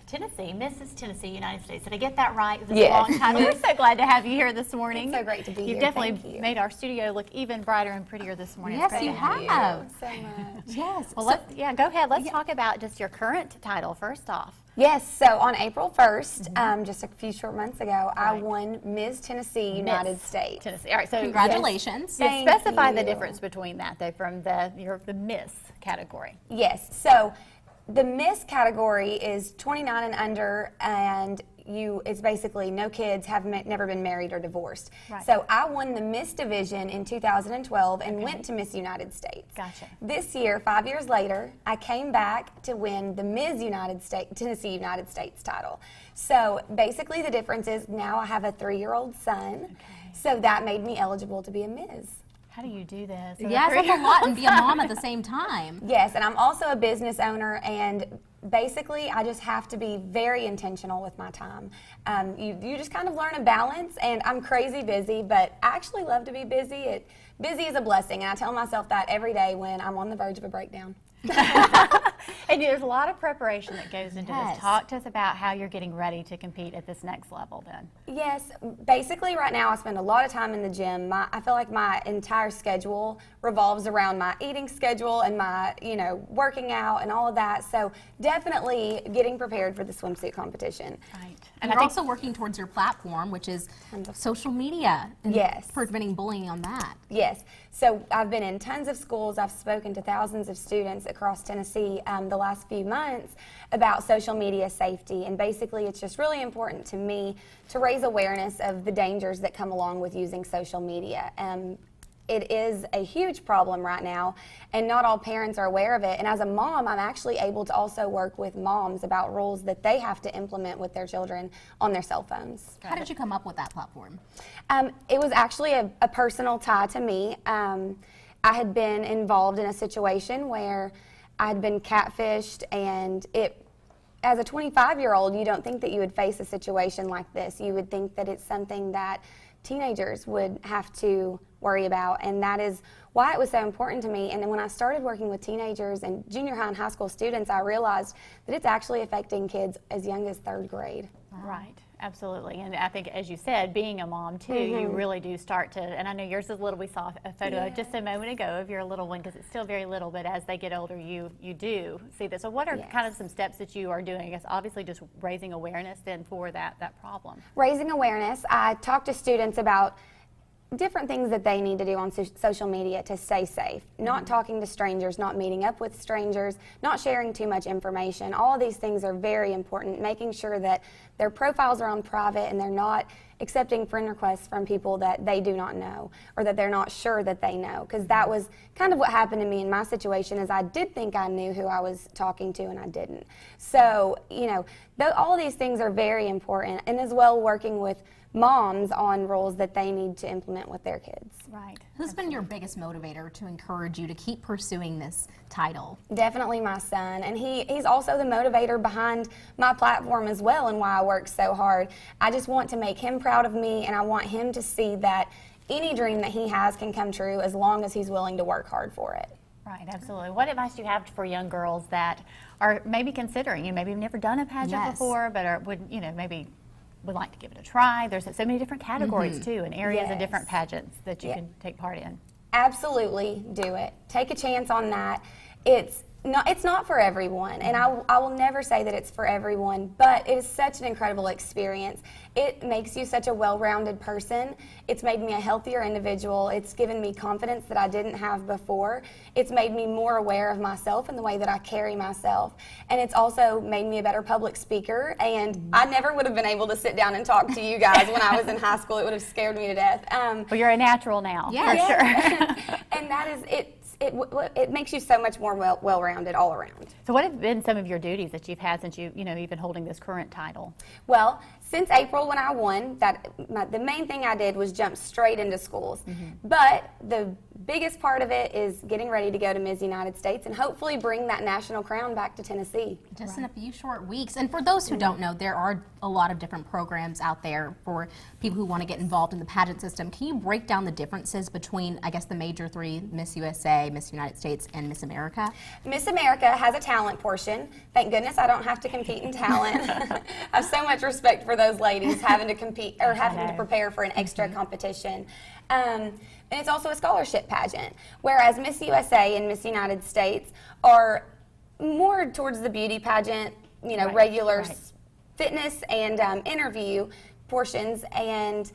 Tennessee, Mrs. Tennessee, United States. Did I get that right? This Yes. long title. We're so glad to have you here this morning. It's so great to be You've here. definitely Thank you. made our studio look even brighter and prettier this morning. Yes, It's great you to have have. So much. Yes. Well, So- go ahead. Let's talk about just your current title first off. Yes, so on April 1st, just a few short months ago, I Right. won Ms. Tennessee United Miss States. Tennessee. All right, so Congratulations. Yes, Thank specify the you. difference between that, though, from the Miss category. Yes, so the Miss category is 29 and under, and it's basically no kids, have never been married or divorced. Right. So I won the Miss division in 2012 and went to Miss United States. Gotcha. This year, 5 years later, I came back to win the Ms. United States, Tennessee United States title. So basically the difference is now I have a 3-year-old son, so that made me eligible to be a Ms. How do you do this? Yes, that's a lot, and be a mom at the same time. Yes, and I'm also a business owner, and basically I just have to be very intentional with my time. You just kind of learn a balance, and I'm crazy busy, but I actually love to be busy. Busy is a blessing, and I tell myself that every day when I'm on the verge of a breakdown. And there's a lot of preparation that goes into Yes. this. Talk to us about how you're getting ready to compete at this next level then. Yes, basically right now I spend a lot of time in the gym. I feel like my entire schedule revolves around my eating schedule and my, working out and all of that. So definitely getting prepared for the swimsuit competition. Right. And you're also working towards your platform, which is social media. And Yes. preventing bullying on that. Yes. So I've been in tons of schools. I've spoken to thousands of students across Tennessee the last few months about social media safety. And basically it's just really important to me to raise awareness of the dangers that come along with using social media. It is a huge problem right now, and not all parents are aware of it. And as a mom, I'm actually able to also work with moms about rules that they have to implement with their children on their cell phones. How did you come up with that platform? It was actually a personal tie to me. I had been involved in a situation where I had been catfished, and as a 25-year-old, you don't think that you would face a situation like this. You would think that it's something that teenagers would have to worry about, and that is why it was so important to me. And then when I started working with teenagers and junior high and high school students, I realized that it's actually affecting kids as young as 3rd grade. Right, absolutely. And I think, as you said, being a mom too, you really do start to, and I know yours is little. We saw a photo just a moment ago of your little one, because it's still very little, but as they get older, you do see this. So what are kind of some steps that you are doing? I guess obviously just raising awareness then for that problem. Raising awareness, I talk to students about different things that they need to do on social media to stay safe. Not talking to strangers, not meeting up with strangers, not sharing too much information. All of these things are very important. Making sure that their profiles are on private and they're not accepting friend requests from people that they do not know or that they're not sure that they know. Because that was kind of what happened to me in my situation, is I did think I knew who I was talking to and I didn't. So, all of these things are very important, and as well working with moms on rules that they need to implement with their kids. Right. Who's been your biggest motivator to encourage you to keep pursuing this title? Definitely my son, and he's also the motivator behind my platform as well, and why I work so hard. I just want to make him proud of me, and I want him to see that any dream that he has can come true as long as he's willing to work hard for it. Right, absolutely. What advice do you have for young girls that are maybe considering, maybe have never done a pageant before, but maybe would like to give it a try? There's so many different categories too, and areas of different pageants that you can take part in. Absolutely do it. Take a chance on that. It's not for everyone, and I will never say that it's for everyone, but it is such an incredible experience. It makes you such a well-rounded person. It's made me a healthier individual. It's given me confidence that I didn't have before. It's made me more aware of myself and the way that I carry myself. And it's also made me a better public speaker, and I never would have been able to sit down and talk to you guys when I was in high school. It would have scared me to death. Well, you're a natural now, for sure. And that is it. It makes you so much more well-rounded all around. So what have been some of your duties that you've had since you've been holding this current title? Well, since April when I won, the main thing I did was jump straight into schools. But the biggest part of it is getting ready to go to Miss United States and hopefully bring that national crown back to Tennessee. Just in a few short weeks. And for those who don't know, there are a lot of different programs out there for people who want to get involved in the pageant system. Can you break down the differences between, I guess, the major three, Miss USA, Miss United States, and Miss America? Miss America has a talent portion. Thank goodness I don't have to compete in talent. I have so much respect for those ladies having to compete or having to prepare for an extra competition. And it's also a scholarship pageant, whereas Miss USA and Miss United States are more towards the beauty pageant, you know, regular fitness and interview portions, and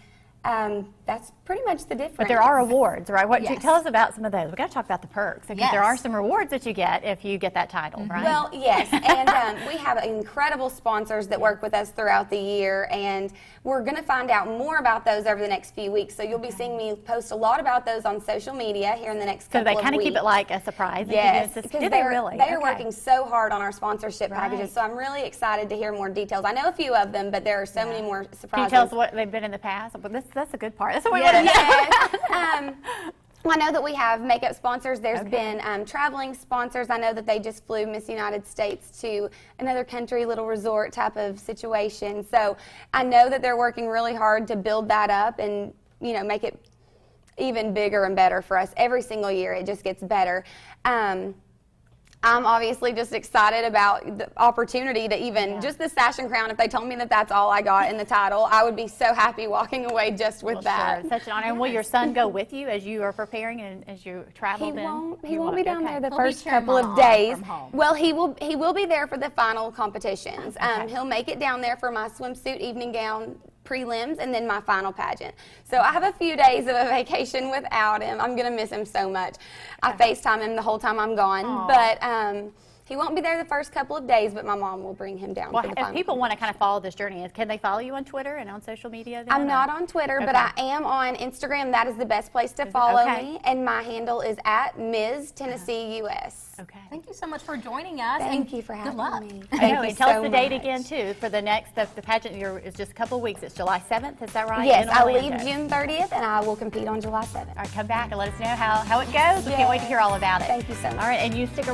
that's pretty much the difference. But there are awards, right? Yes. Tell us about some of those. We've got to talk about the perks, because there Yes. are some rewards that you get if you get that title, right? Well, yes, and we have incredible sponsors that work with us throughout the year, and we're going to find out more about those over the next few weeks. So you'll be seeing me post a lot about those on social media here in the next couple of weeks. So they kind of keep it like a surprise. Yes, Do because they they really? are working so hard on our sponsorship Right. packages, so I'm really excited to hear more details. I know a few of them, but there are so many more surprises. Can you tell us what they've been in the past? But that's a good part. That's what we want Yes. to know. I know that we have makeup sponsors. There's been traveling sponsors. I know that they just flew Miss United States to another country, little resort type of situation. So I know that they're working really hard to build that up and, you know, make it even bigger and better for us. Every single year it just gets better. I'm obviously just excited about the opportunity to even, just the sash and crown. If they told me that that's all I got in the title, I would be so happy walking away just with that. Sure. Such an honor. And will your son go with you as you are preparing and as you travel? He won't be down there the He'll be first cheering couple of Mama on days. from home. Well, he will be there for the final competitions. He'll make it down there for my swimsuit evening gown prelims and then my final pageant. So I have a few days of a vacation without him. I'm going to miss him so much. I FaceTime him the whole time I'm gone, but he won't be there the first couple of days, but my mom will bring him down Well, for the if final. people want to kind of follow this journey, can they follow you on Twitter and on social media? Then, I'm not on Twitter, but I am on Instagram. That is the best place to follow me, and my handle is at Ms. Tennessee US. Okay. Thank you so much for joining us. Thank and you for having good luck. me. I Thank know, you and tell us so the date much. again, too, for the next, the pageant is just a couple of weeks. It's July 7th, is that right? Yes, In I Orlando. leave June 30th, and I will compete on July 7th. All right, come back and let us know how it goes. We can't wait to hear all about it. Thank you so much. All right, and you stick around.